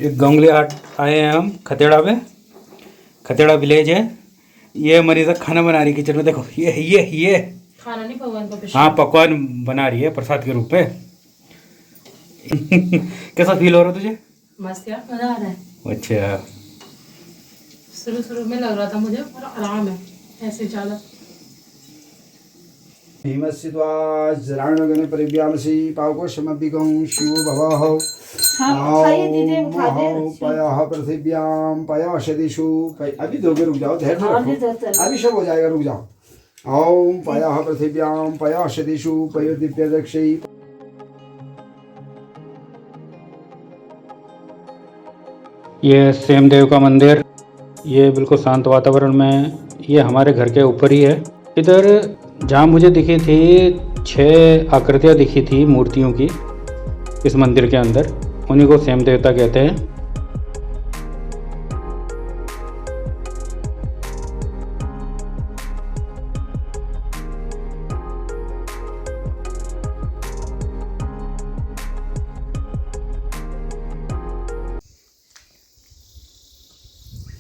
एक गंगले हाट आए हैं हम खतेड़ा पे। खतेड़ा विलेज है। ये मनीषा खाना बना रही किचन में। देखो ये खाना नहीं, भगवान का प्रसाद। हाँ, पकवान बना रही है प्रसाद के रूप में। कैसा फील हो रहा है तुझे? मस्त यार, मजा आ रहा है। अच्छा, शुरू में लग रहा था मुझे, पर आराम है ऐसे ज्यादा। भीमस्य त्वा जराणगण परिव्यामसि पावकोशमभिगं शिवो भवः पयः पृथिव्यां पयःषदिषु अभी दोगे, रुक जाओ, धैर्य रखो, अभी सब हो जाएगा, रुक जाओ। ओम पयः पृथिव्यां पयःषदिषु पयो दिव्यदक्षै। ये सेमदेव का मंदिर, ये बिल्कुल शांत वातावरण में, ये हमारे घर के ऊपर ही है। इधर जहाँ मुझे दिखी थी 6 आकृतियाँ दिखी थी मूर्तियों की इस मंदिर के अंदर, उन्हीं को सेम देवता कहते हैं।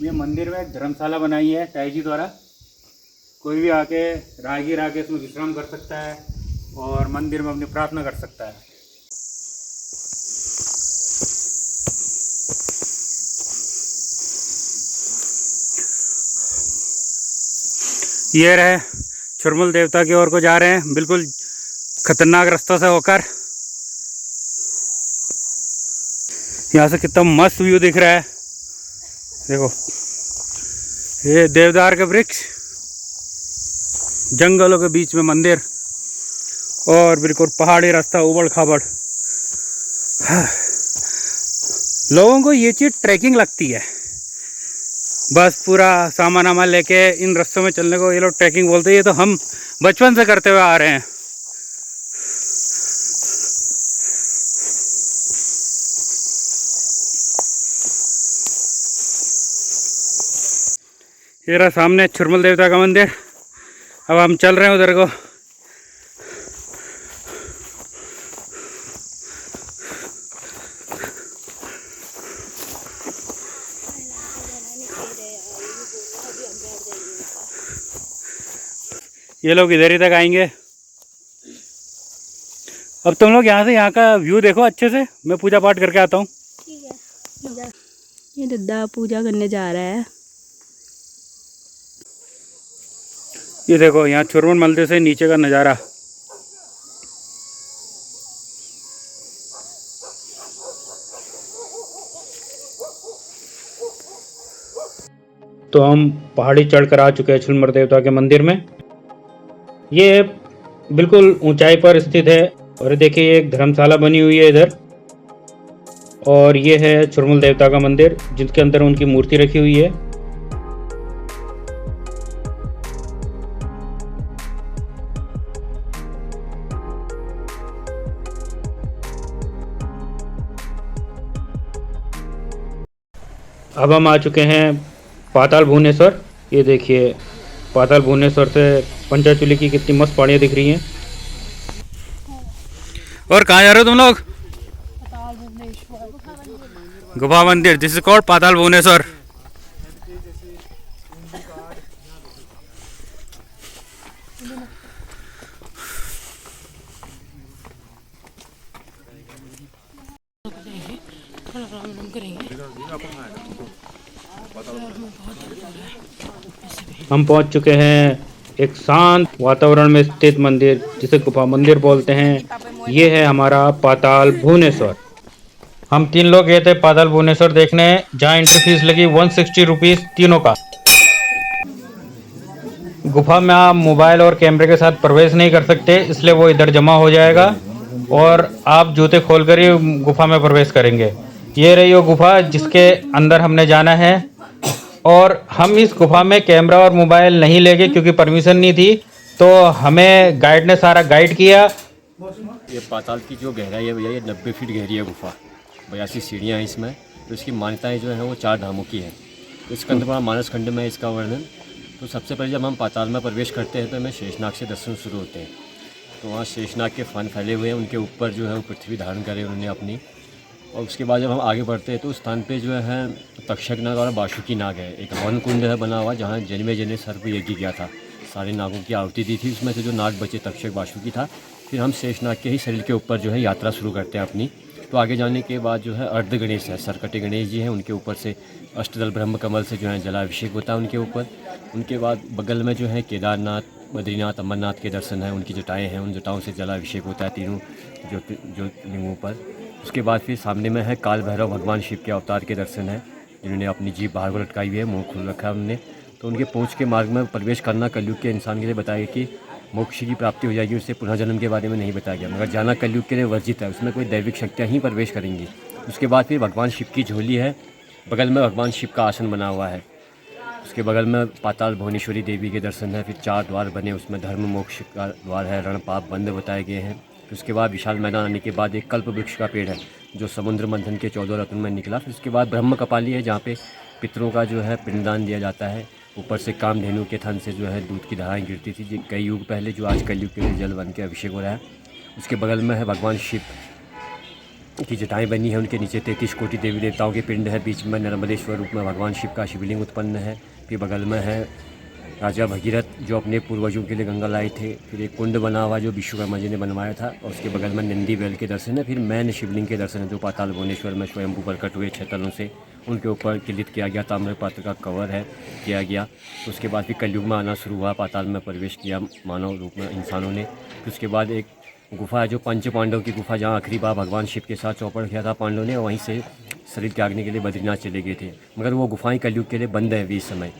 ये मंदिर में एक धर्मशाला बनाई है ताई जी द्वारा। कोई भी आके राहगीर आके इसमें विश्राम कर सकता है और मंदिर में अपनी प्रार्थना कर सकता है। ये रहे चुरमुल देवता की ओर को जा रहे हैं, बिल्कुल खतरनाक रास्तों से होकर। यहाँ से कितना मस्त व्यू दिख रहा है। देखो, ये देवदार के वृक्ष, जंगलों के बीच में मंदिर और बिल्कुल पहाड़ी रास्ता, उबड़ खाबड़। लोगों को ये चीज़ ट्रैकिंग लगती है। बस पूरा सामान वामान लेके इन रास्तों में चलने को ये लोग ट्रैकिंग बोलते हैं। ये तो हम बचपन से करते हुए आ रहे हैं। ये रहा सामने चुरमुल देवता का मंदिर। अब हम चल रहे हैं उधर को। ये लोग इधर ही तक आएंगे। अब तुम लोग यहाँ से यहाँ का व्यू देखो अच्छे से, मैं पूजा पाठ करके आता हूँ। ठीक है। ये दद्दा पूजा करने जा रहा है। ये देखो यहाँ चुरमुल मंदिर से नीचे का नज़ारा। तो हम पहाड़ी चढ़कर आ चुके हैं चुरमुल देवता के मंदिर में। ये बिल्कुल ऊंचाई पर स्थित है और देखिए एक धर्मशाला बनी हुई है इधर। और ये है चुरमुल देवता का मंदिर जिसके अंदर उनकी मूर्ति रखी हुई है। अब हम आ चुके हैं पाताल भुवनेश्वर। ये देखिए पाताल भुवनेश्वर से पंचाचूली की कितनी मस्त पहाड़ियाँ दिख रही हैं। और कहाँ जा रहे हो तुम लोग? गुफा मंदिर, दिस इज कॉल्ड पाताल भुवनेश्वर। हम पहुंच चुके हैं एक शांत वातावरण में स्थित मंदिर जिसे गुफा मंदिर बोलते हैं। ये है हमारा पाताल भुवनेश्वर। हम 3 लोग गए थे पाताल भुवनेश्वर देखने, जहाँ एंट्री फीस लगी 160 रुपीज़ तीनों का। गुफा में आप मोबाइल और कैमरे के साथ प्रवेश नहीं कर सकते, इसलिए वो इधर जमा हो जाएगा और आप जूते खोलकर ही गुफा में प्रवेश करेंगे। ये रही वो गुफा जिसके अंदर हमने जाना है। और हम इस गुफा में कैमरा और मोबाइल नहीं ले गए क्योंकि परमिशन नहीं थी, तो हमें गाइड ने सारा गाइड किया। ये पाताल की जो गहराई है भैया, ये 90 फीट गहरी है गुफा। 82 सीढ़ियाँ हैं इसमें। तो इसकी मान्यताएं जो हैं वो 4 धामों की हैं। तो स्कंदपुराण मानस खंड में इसका वर्णन। तो सबसे पहले जब हम पाताल में प्रवेश करते हैं तो हमें शेषनाग से दर्शन शुरू होते हैं। तो वहाँ शेषनाग के फन फैले हुए हैं, उनके ऊपर जो है वो पृथ्वी धारण करे उन्होंने अपनी। और उसके बाद जब हम आगे बढ़ते हैं तो उस स्थान पे जो है तक्षक नाग और बासुकी नाग है। एक हवन कुंड है बना हुआ, जहाँ जन्मे जने सर्प यज्ञ किया था, सारे नागों की आहुति दी थी। उसमें से जो नाग बचे तक्षक बासुकी था। फिर हम शेषनाग के ही शरीर के ऊपर जो है यात्रा शुरू करते हैं अपनी। तो आगे जाने के बाद जो है अर्ध गणेश है, सरकटे गणेश जी हैं, उनके ऊपर से अष्टदल ब्रह्म कमल से जो है जलाभिषेक होता है उनके ऊपर। उनके बाद बगल में जो है केदारनाथ, बद्रीनाथ, अमरनाथ के दर्शन है, उनकी जटाएँ हैं, उन जटाओं से जलाभिषेक होता है तीनों ज्योतिर्लिंगों पर। उसके बाद फिर सामने में है काल भैरव भगवान शिव के अवतार के दर्शन है, जिन्होंने अपनी जीभ बाहर को लटकाई हुई है, मुँह खुल रखा है उन्होंने। तो उनके पहुँच के मार्ग में प्रवेश करना कलयुग के इंसान के लिए बताया कि मोक्ष की प्राप्ति हो जाएगी, उससे पुनः जन्म के बारे में नहीं बताया गया, मगर जाना कलयुग के लिए वर्जित है, उसमें कोई दैविक शक्तियाँ ही प्रवेश करेंगी। उसके बाद फिर भगवान शिव की झोली है, बगल में भगवान शिव का आसन बना हुआ है, उसके बगल में पाताल भुवनेश्वरी देवी के दर्शन है। फिर 4 द्वार बने, उसमें धर्म मोक्ष का द्वार है, रण पाप बंद बताए गए हैं। फिर उसके बाद विशाल मैदान आने के बाद एक कल्प वृक्ष का पेड़ है, जो समुद्र मंथन के 14 रत्नों में निकला। फिर उसके बाद ब्रह्म कपाली है, जहाँ पे पितरों का जो है पिंडदान दिया जाता है। ऊपर से कामधेनु के थन से जो है दूध की धाराएँ गिरती थी, जो कई युग पहले, जो आज कलयुग के लिए जल बन के अभिषेक हो रहा है। उसके बगल में है भगवान शिव की जटाएँ बनी है, उनके नीचे 33 कोटि देवी देवताओं के पिंड है। बीच में नर्मदेश्वर रूप में भगवान शिव का शिवलिंग उत्पन्न है। फिर बगल में है राजा भगीरथ, जो अपने पूर्वजों के लिए गंगा लाए थे। फिर एक कुंड बना हुआ जो विश्वकर्मा जी ने बनवाया था, और उसके बगल में नंदी बैल के दर्शन है। फिर मैन शिवलिंग के दर्शन है, जो पाताल भुवनेश्वर में स्वयंभू प्रकट हुए 6 तलों से, उनके ऊपर किलित किया गया ताम्र पात्र का कवर है किया गया। तो उसके बाद फिर कलयुग में आना शुरू हुआ, पाताल में प्रवेश किया मानव रूप में इंसानों ने। फिर उसके बाद एक गुफा है, जो पंच पांडव की गुफा, जहाँ आखिरी बार भगवान शिव के साथ चौपड़ किया था पांडवों ने, और वहीं से शरीर त्यागने के लिए बद्रीनाथ चले गए थे, मगर वो गुफाएं कलयुग के लिए बंद है अभी इस समय।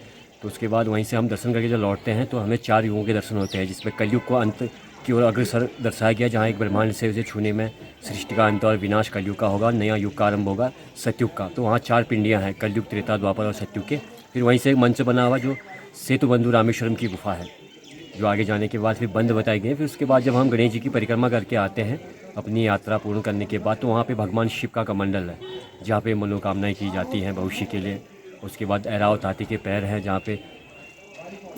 तो उसके बाद वहीं से हम दर्शन करके जब लौटते हैं तो हमें 4 युगों के दर्शन होते हैं, जिसमें कलयुग को अंत की ओर अग्रसर दर्शाया गया, जहाँ एक ब्रह्मांड से उसे छूने में सृष्टि का अंत और विनाश कलयुग का होगा, नया युग का आरंभ होगा सतयुग का। तो वहाँ 4 पिंडियाँ हैं, कलयुग, त्रेता, द्वापर और सतयुग के। फिर वहीं से एक मंच बना हुआ जो सेतु बंधु रामेश्वरम की गुफा है, जो आगे जाने के बाद फिर बंद बताई गई। फिर उसके बाद जब हम गणेश जी की परिक्रमा करके आते हैं अपनी यात्रा पूर्ण करने के बाद, तो वहाँ पे भगवान शिव का कमंडल है, जहाँ पे मनोकामनाएं की जाती हैं भविष्य के लिए। उसके बाद ऐरावत हाथी के पैर हैं, जहाँ पे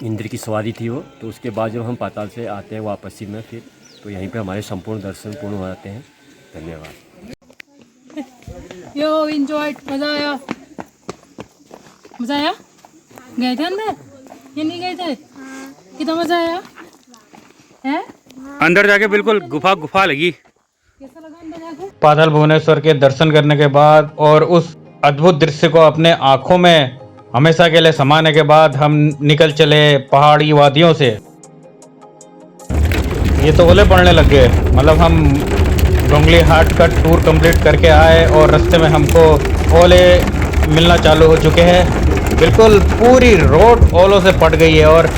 इंद्र की सवारी थी वो। तो उसके बाद जब हम पाताल से आते हैं वापसी में फिर, तो यहीं पे हमारे संपूर्ण दर्शन पूर्ण हो जाते हैं। धन्यवाद। यो एंजॉय, मजा आया, मजा आया। गए थे अंदर या नहीं गए थे? कितना मजा आया है? अंदर जाके बिल्कुल गुफा लगी। कैसा लगा अंदर जाके? पाताल भुवनेश्वर के दर्शन करने के बाद और उस अद्भुत दृश्य को अपने आंखों में हमेशा के लिए समाने के बाद हम निकल चले पहाड़ी वादियों से। ये तो ओले पड़ने लग गए, मतलब हम डोंगली हाट का टूर कंप्लीट करके आए और रास्ते में हमको ओले मिलना चालू हो चुके हैं। बिल्कुल पूरी रोड ओलों से पट गई है और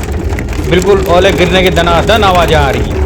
बिल्कुल ओले गिरने की दनादन आवाज़ें आ रही हैं।